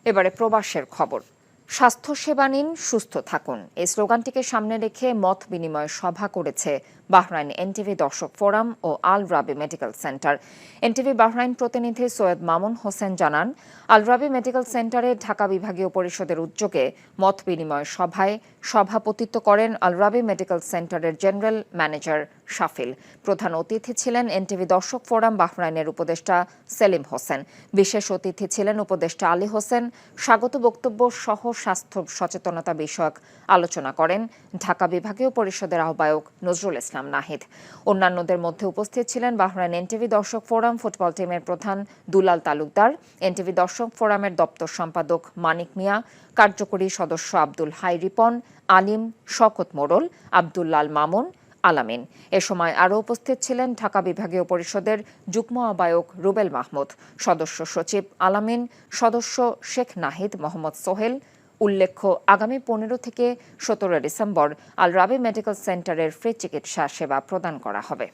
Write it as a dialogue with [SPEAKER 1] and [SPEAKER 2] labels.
[SPEAKER 1] এবারে প্রবাসের খবর। স্বাস্থ্যসেবা নিন, সুস্থ থাকুন, এই স্লোগানটিকে সামনে রেখে মত বিনিময় সভা করেছে বাহরাইন এনটিভি দর্শক ফোরাম ও আল রাবি মেডিকেল সেন্টার। এনটিভি বাহরাইন প্রতিনিধি সৈয়দ মামুন হোসেন জানান, আল রাবি মেডিকেল সেন্টারে ঢাকা বিভাগীয় পরিষদের উদ্যোগে মত বিনিময় সভায় সভাপতিত্ব করেন আল রাবি মেডিকেল সেন্টারের জেনারেল ম্যানেজার শাফিল। প্রধান অতিথি ছিলেন এনটিভি দর্শক ফোরাম বাহরাইনের উপদেষ্টা সেলিম হোসেন। বিশেষ অতিথি ছিলেন উপদেষ্টা আলী হোসেন। স্বাগত বক্তব্য সহ স্বাস্থ্য সচেতনতা বিষয়ক আলোচনা করেন ঢাকা বিভাগীয় পরিষদের আহ্বায়ক নজরুল ইসলাম নাহিদ। অন্যান্যদের মধ্যে উপস্থিত ছিলেন বাহরাইন এনটিভি দর্শক ফোরাম ফুটবল টিমের প্রধান দুলাল তালুকদার, এনটিভি দর্শক ফোরামের দপ্তর সম্পাদক মানিক মিয়া, কার্যকরী সদস্য আব্দুল হাই রিপন, আলিম, শওকত মোড়ল, আব্দুল্লাল মামুন, আলামিন। এ সময় আরও উপস্থিত ছিলেন ঢাকা বিভাগীয় পরিষদের যুগ্ম আহ্বায়ক রুবেল মাহমুদ, সদস্য সচিব আলামিন, সদস্য শেখ নাহিদ মোহাম্মদ সোহেল। উল্লেখ্য, আগামী 15 থেকে 17 ডিসেম্বর আল রাবি মেডিকেল সেন্টারের ফ্রি চিকিৎসা সেবা প্রদান করা হবে।